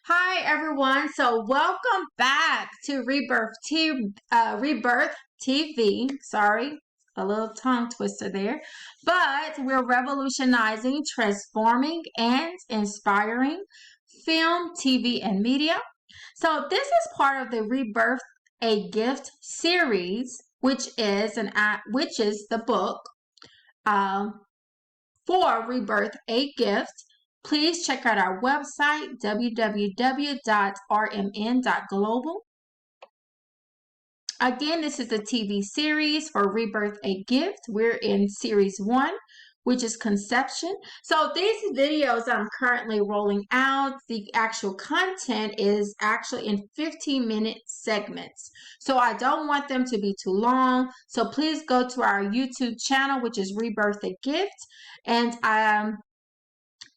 Hi everyone. So welcome back to Rebirth TV. Sorry, a little tongue twister there. But we're revolutionizing, transforming, and inspiring film, TV, and media. So this is part of the Rebirth-a Gift series, which is the book for Rebirth-a Gift. Please check out our website, www.rmn.global. Again, this is a TV series for Rebirth-a Gift. We're in series 1, which is conception. So these videos I'm currently rolling out, the actual content is actually in 15-minute segments. So I don't want them to be too long. So please go to our YouTube channel, which is Rebirth-a Gift.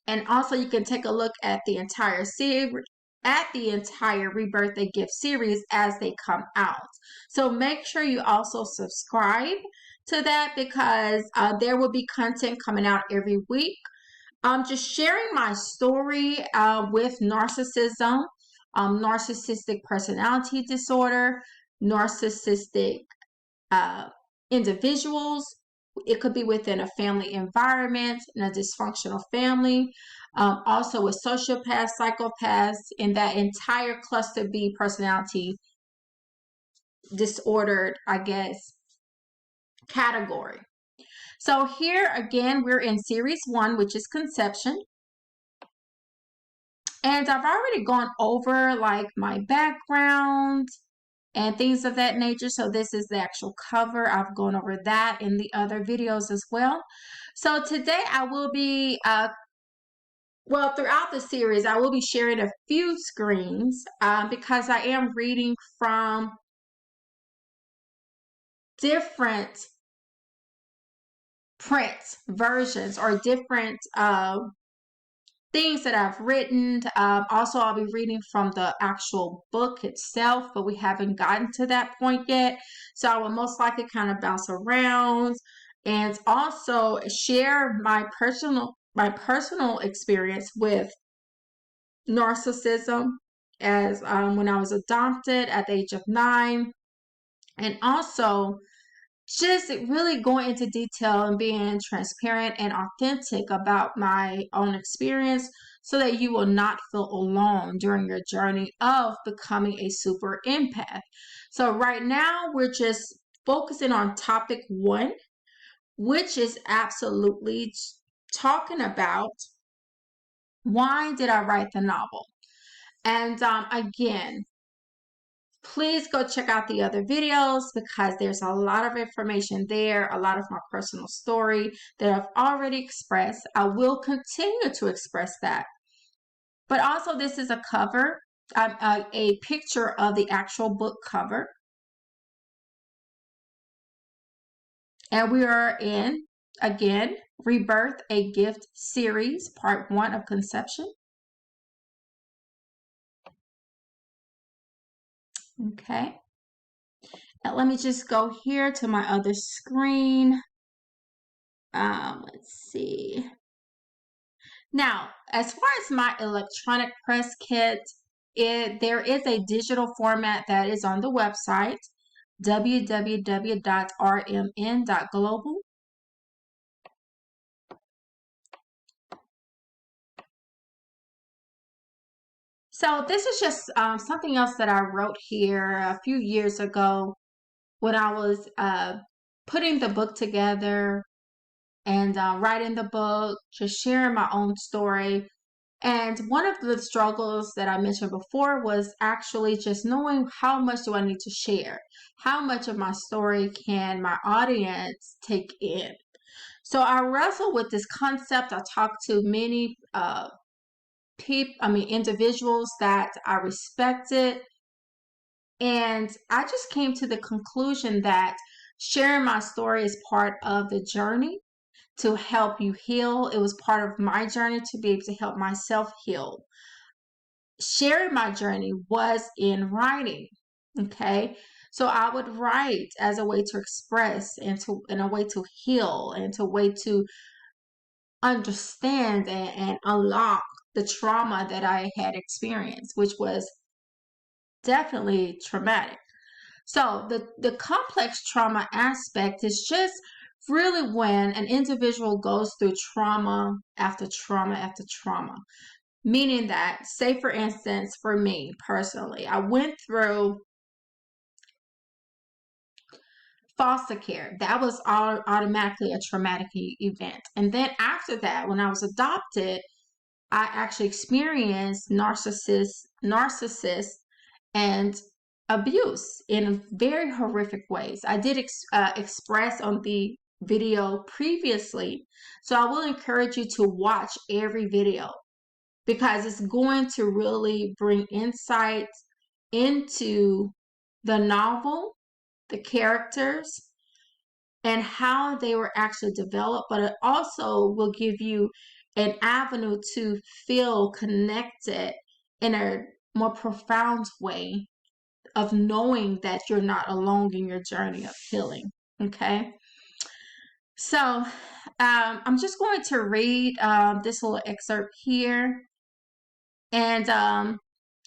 And also you can take a look at the entire series, at the entire Rebirth-a Gift series as they come out. So make sure you also subscribe to that because there will be content coming out every week. I'm just sharing my story with narcissism, narcissistic personality disorder, narcissistic individuals. It could be within a family environment, in a dysfunctional family, also with sociopaths, psychopaths, in that entire cluster B personality disordered, I guess, category. So here again, we're in series 1, which is conception. And I've already gone over like my background and things of that nature. So this is the actual cover. I've gone over that in the other videos as well. So today I will be, throughout the series, I will be sharing a few screens because I am reading from different print versions or different things that I've written. Also, I'll be reading from the actual book itself, but we haven't gotten to that point yet. So I will most likely kind of bounce around and also share my personal experience with narcissism as when I was adopted at the age of 9, and also just really going into detail and being transparent and authentic about my own experience so that you will not feel alone during your journey of becoming a super empath. So right now we're just focusing on topic 1, which is absolutely talking about why did I write the novel? And again, please go check out the other videos because there's a lot of information there, a lot of my personal story that I've already expressed. I will continue to express that. But also this is a cover, a picture of the actual book cover. And we are in, again, Rebirth-a Gift series, part 1 of conception. Okay. Now let me just go here to my other screen. Let's see. Now, as far as my electronic press kit, there is a digital format that is on the website, www.rmn.global. So this is just something else that I wrote here a few years ago when I was putting the book together and writing the book, just sharing my own story. And one of the struggles that I mentioned before was actually just knowing how much do I need to share? How much of my story can my audience take in? So I wrestled with this concept. I talked to many individuals that I respected. And I just came to the conclusion that sharing my story is part of the journey to help you heal. It was part of my journey to be able to help myself heal. Sharing my journey was in writing. Okay. So I would write as a way to express and in a way to heal and to way to understand and unlock the trauma that I had experienced, which was definitely traumatic. So the complex trauma aspect is just really when an individual goes through trauma after trauma after trauma. Meaning that, say for instance, for me personally, I went through foster care. That was automatically a traumatic event. And then after that, when I was adopted, I actually experienced narcissist and abuse in very horrific ways. I did express on the video previously, so I will encourage you to watch every video because it's going to really bring insights into the novel, the characters, and how they were actually developed, but it also will give you an avenue to feel connected in a more profound way of knowing that you're not alone in your journey of healing. Okay, so I'm just going to read this little excerpt here. And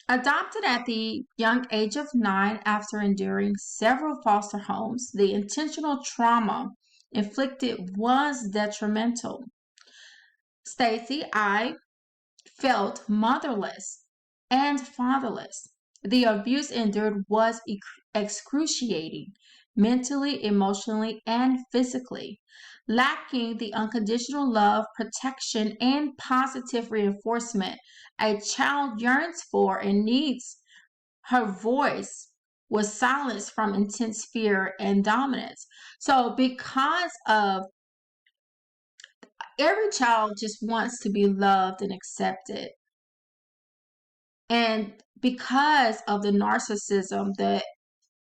adopted at the young age of 9 after enduring several foster homes, the intentional trauma inflicted was detrimental. Stacy, I felt motherless and fatherless. The abuse endured was excruciating, mentally, emotionally, and physically. Lacking the unconditional love, protection, and positive reinforcement a child yearns for and needs, her voice was silenced from intense fear and dominance. So, because of every child just wants to be loved and accepted, and because of the narcissism,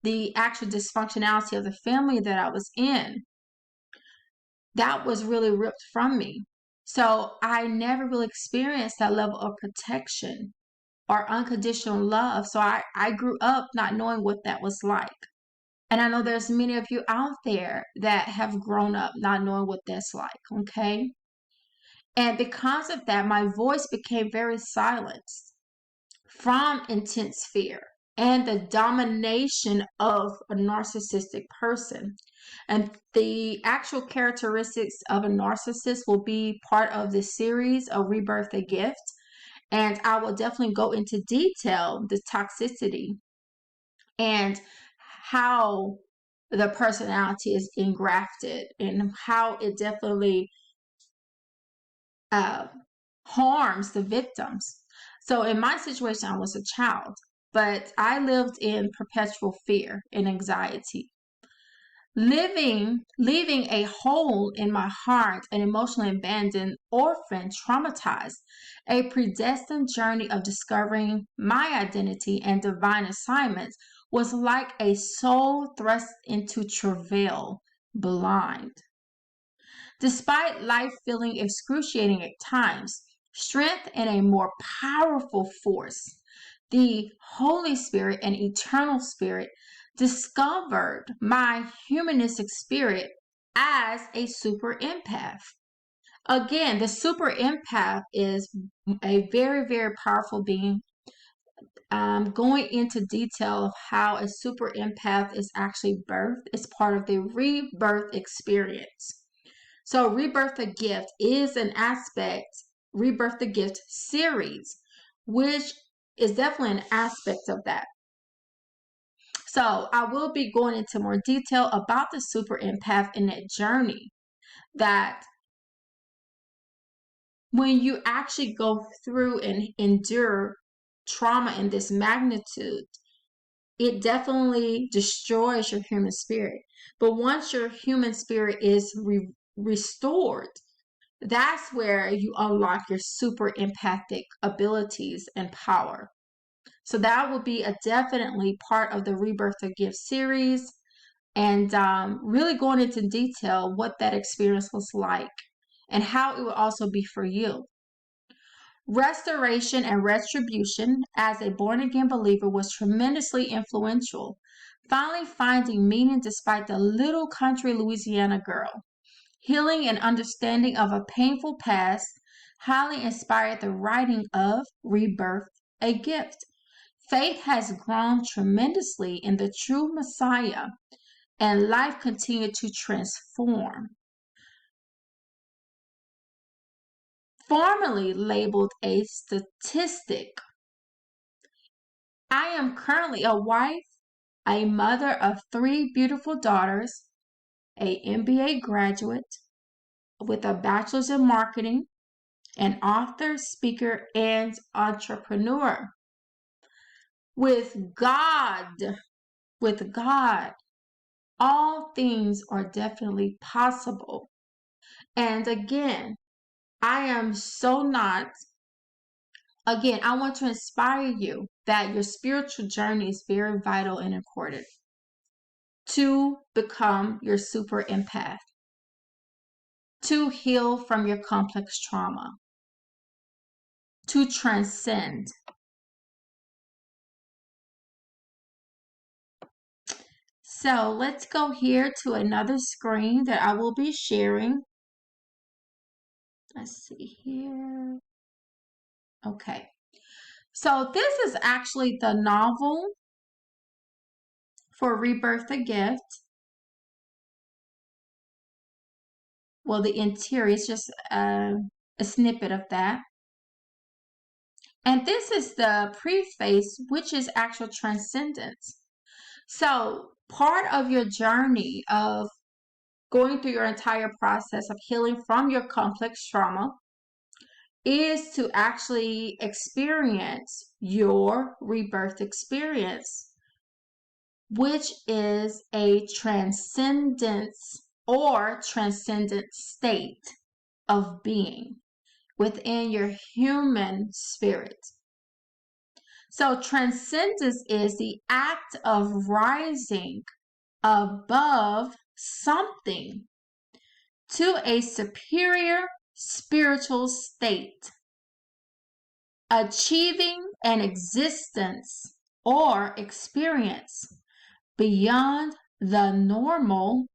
the actual dysfunctionality of the family that I was in, that was really ripped from me. So I never really experienced that level of protection or unconditional love. So I grew up not knowing what that was like. And I know there's many of you out there that have grown up not knowing what that's like, okay? And because of that, my voice became very silenced from intense fear and the domination of a narcissistic person. And the actual characteristics of a narcissist will be part of the series of REBIRTH-a Gift. And I will definitely go into detail the toxicity and how the personality is engrafted and how it definitely harms the victims. So in my situation, I was a child, but I lived in perpetual fear and anxiety. Leaving a hole in my heart, an emotionally abandoned orphan, traumatized, a predestined journey of discovering my identity and divine assignments was like a soul thrust into travail, blind. Despite life feeling excruciating at times, strength and a more powerful force, the Holy Spirit and Eternal Spirit, discovered my humanistic spirit as a super empath. Again, the super empath is a very, very powerful being. Going into detail of how a super empath is actually birthed is part of the rebirth experience. So REBIRTH-a Gift is an aspect, REBIRTH-a Gift series, which is definitely an aspect of that. So I will be going into more detail about the super empath and that journey, that when you actually go through and endure trauma in this magnitude, it definitely destroys your human spirit. But once your human spirit is restored, that's where you unlock your super empathic abilities and power. So that will be a definitely part of the REBIRTH-a Gift series, and really going into detail what that experience was like and how it will also be for you. Restoration and retribution as a born-again believer was tremendously influential. Finally finding meaning despite the little country Louisiana girl. Healing and understanding of a painful past highly inspired the writing of Rebirth, a Gift. Faith has grown tremendously in the true Messiah, and life continued to transform. Formerly labeled a statistic, I am currently a wife, a mother of 3 beautiful daughters, a MBA graduate with a bachelor's in marketing, an author, speaker, and entrepreneur. With God, all things are definitely possible. And again, I am so not, again, I want to inspire you that your spiritual journey is very vital and important to become your super empath, to heal from your complex trauma, to transcend. So let's go here to another screen that I will be sharing. Let's see here. Okay. So this is actually the novel for REBIRTH-a Gift. Well, the interior is just a snippet of that. And this is the preface, which is actual transcendence. So part of your journey of going through your entire process of healing from your complex trauma is to actually experience your rebirth experience, which is a transcendence or transcendent state of being within your human spirit. So transcendence is the act of rising above something to a superior spiritual state, achieving an existence or experience beyond the normal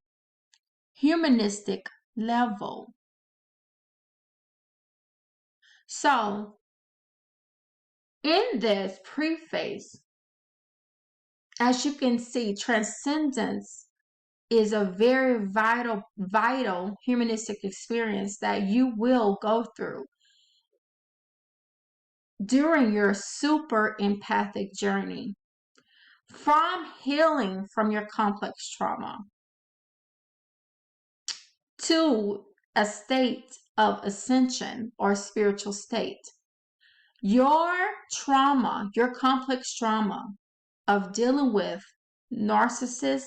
humanistic level. So, in this preface, as you can see, transcendence is a very vital humanistic experience that you will go through during your super empathic journey, from healing from your complex trauma to a state of ascension or spiritual state. Your trauma, your complex trauma of dealing with narcissism,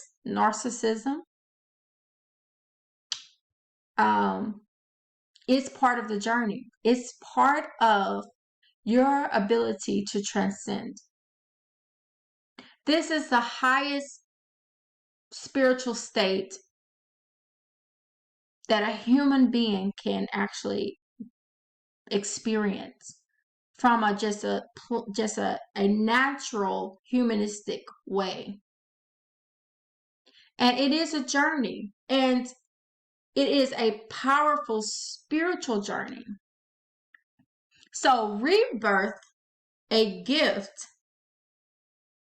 is part of the journey. It's part of your ability to transcend. This is the highest spiritual state that a human being can actually experience from just a natural humanistic way. And it is a journey, and it is a powerful spiritual journey. So rebirth, a gift,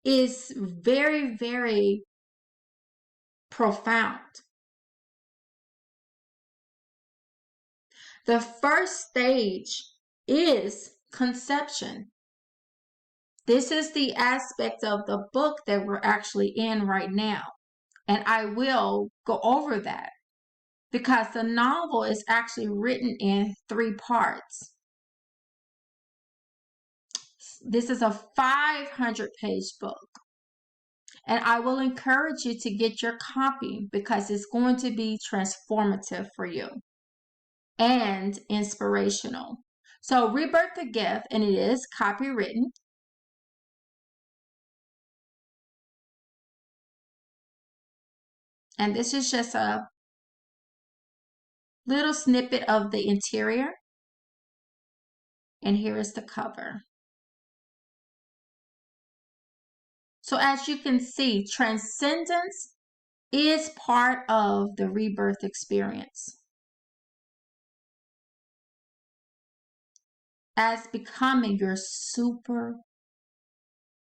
is very, very profound. The first stage is conception. This is the aspect of the book that we're actually in right now. And I will go over that because the novel is actually written in 3 parts. This is a 500-page book. And I will encourage you to get your copy because it's going to be transformative for you and inspirational. So REBIRTH-a Gift, and it is copywritten. And this is just a little snippet of the interior. And here is the cover. So as you can see, transcendence is part of the rebirth experience. as becoming your super